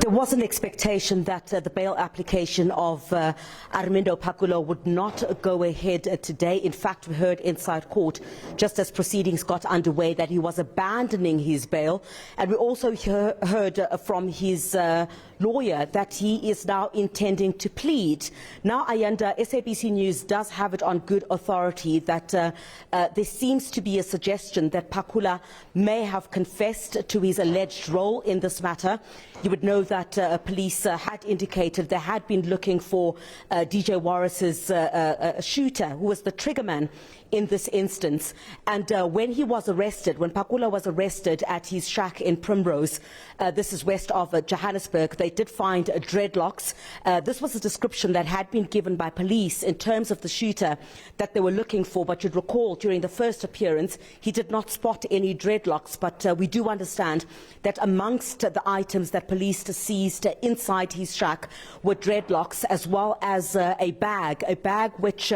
There was an expectation that the bail application of Armindo Pacula would not go ahead today. In fact, we heard inside court, just as proceedings got underway, that he was abandoning his bail. And we also heard from his lawyer that he is now intending to plead. Now, Ayanda, SABC News does have it on good authority that there seems to be a suggestion that Pacula may have confessed to his alleged role in this matter. You would know that police had indicated they had been looking for DJ Warras's shooter, who was the triggerman in this instance. And when he was arrested, when Pacula was arrested at his shack in Primrose, this is west of Johannesburg, they did find dreadlocks. This was a description that had been given by police in terms of the shooter that they were looking for. But you'd recall during the first appearance, he did not spot any dreadlocks. But we do understand that amongst the items that police seized inside his shack were dreadlocks, as well as a bag which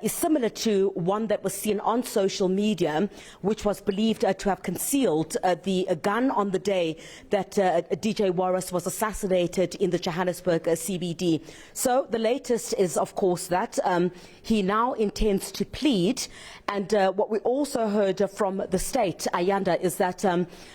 is similar to one that was seen on social media, which was believed to have concealed the gun on the day that DJ Warras was assassinated in the Johannesburg CBD. So the latest is, of course, that he now intends to plead. And what we also heard from the state, Ayanda, is that,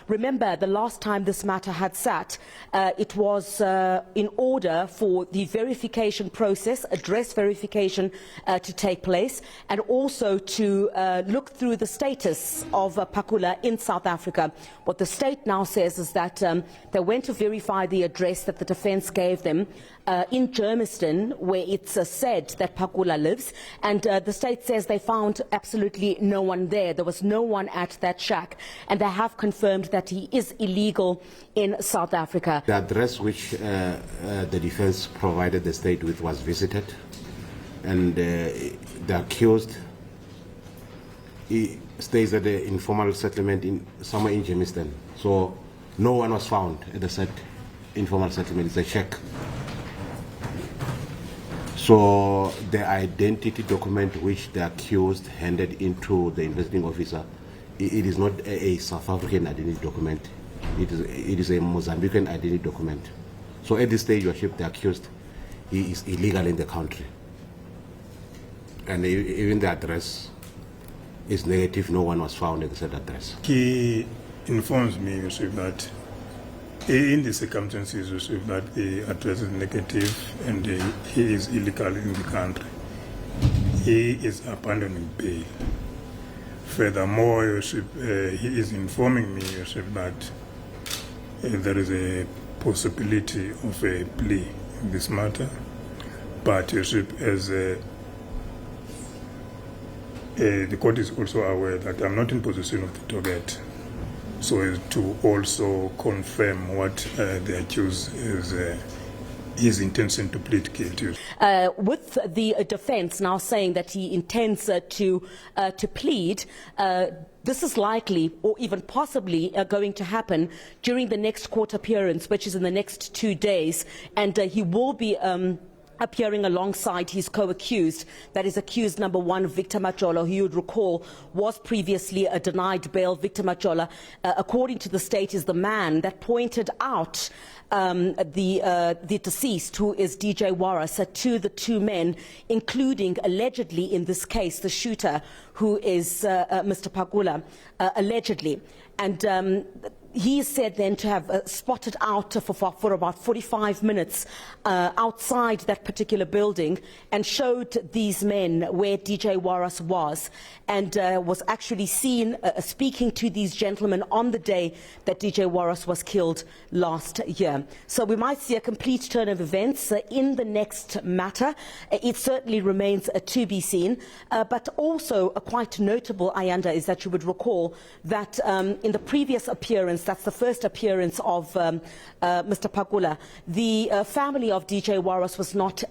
remember, the last time this matter had sat, it was in order for the verification process, address verification, to take place, and also to look through the status of Pacula in South Africa. What the state now says is that they went to verify the address that the defence gave them in Germiston, where it's said that Pacula lives, and the state says they found absolutely no one there. There was no one at that shack, and they have confirmed that he is illegal in South Africa. The address which the defence provided the state with was visited, and the accused, he stays at the informal settlement somewhere in Germiston. So no one was found at the informal settlement. It's a shack. So the identity document which the accused handed into the investigating officer, it is not a South African identity document. It is a Mozambican identity document. So at this stage, Your Worship, the accused, he is illegal in the country. And even the address is negative. No one was found at the said address. He informs me, Your Worship, that in the circumstances, Your Worship, that the address is negative and he is illegal in the country. He is abandoning bail. Furthermore, Your Worship, he is informing me, Your Worship, that there is a possibility of a plea in this matter. But, Your Worship, as the court is also aware that I'm not in possession of the docket, so as to also confirm what the accused is his intention to plead guilty. With the defence now saying that he intends to plead, this is likely or even possibly going to happen during the next court appearance, which is in the next 2 days, and he will be appearing alongside his co-accused, that is accused number 1, Victor Majola, who you would recall was previously denied bail. Victor Majola, according to the state, is the man that pointed out the deceased, who is DJ Warras, to the 2 men, including allegedly in this case the shooter, who is Mr. Pacula, allegedly. And he is said then to have spotted out for about 45 minutes outside that particular building and showed these men where DJ Warras was, and was actually seen speaking to these gentlemen on the day that DJ Warras was killed last year. So we might see a complete turn of events in the next matter. It certainly remains to be seen, but also quite notable, Ayanda, is that you would recall that in the previous appearance, that's the first appearance of Mr. Pacula, the family of DJ Warras was not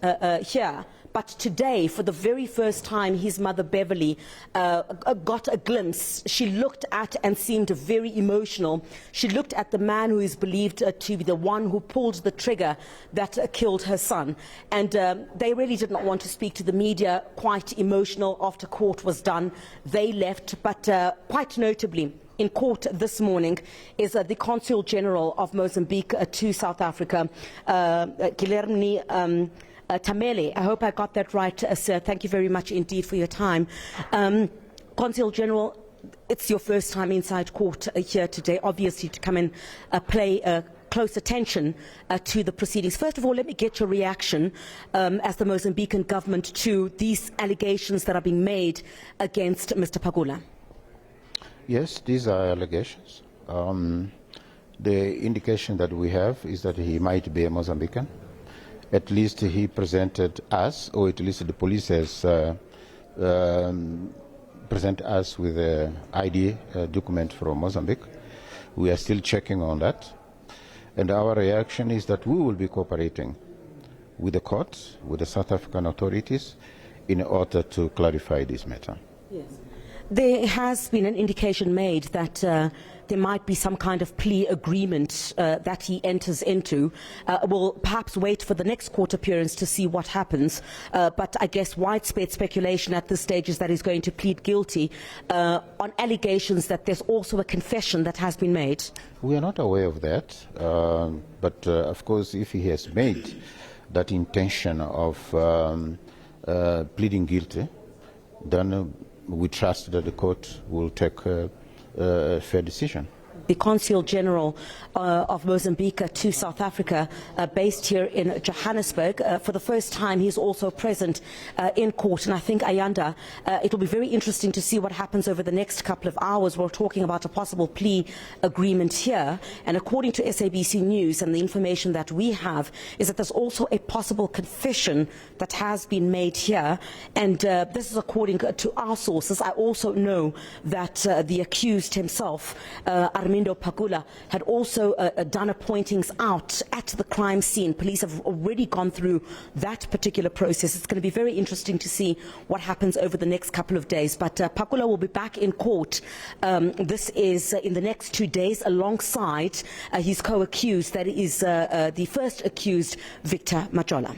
here. But today, for the very first time, his mother Beverly got a glimpse. She looked at and seemed very emotional. She looked at the man who is believed to be the one who pulled the trigger that killed her son. And they really did not want to speak to the media, quite emotional after court was done. They left, but quite notably, in court this morning is the Consul General of Mozambique to South Africa, Guilherme Tamele. I hope I got that right, sir. Thank you very much indeed for your time. Consul General, it's your first time inside court here today, obviously, to come and pay close attention to the proceedings. First of all, let me get your reaction as the Mozambican government to these allegations that are being made against Mr. Pacula. Yes, these are allegations. The indication that we have is that he might be a Mozambican. At least he presented us, or at least the police has present us with an ID document from Mozambique. We are still checking on that. And our reaction is that we will be cooperating with the courts, with the South African authorities, in order to clarify this matter. Yes. There has been an indication made that there might be some kind of plea agreement that he enters into. We'll perhaps wait for the next court appearance to see what happens. But I guess widespread speculation at this stage is that he's going to plead guilty on allegations that there's also a confession that has been made. We are not aware of that. But of course, if he has made that intention of pleading guilty, then we trust that the court will take a fair decision. The Consul General of Mozambique to South Africa, based here in Johannesburg. For the first time, he's also present in court. And I think, Ayanda, it will be very interesting to see what happens over the next couple of hours. We're talking about a possible plea agreement here. And according to SABC News, and the information that we have, is that there's also a possible confession that has been made here. And this is according to our sources. I also know that the accused himself, Armindo Pacula, had also done a pointings out at the crime scene. Police have already gone through that particular process. It's going to be very interesting to see what happens over the next couple of days. But Pacula will be back in court. This is in the next 2 days, alongside his co-accused, that is the first accused, Victor Majola.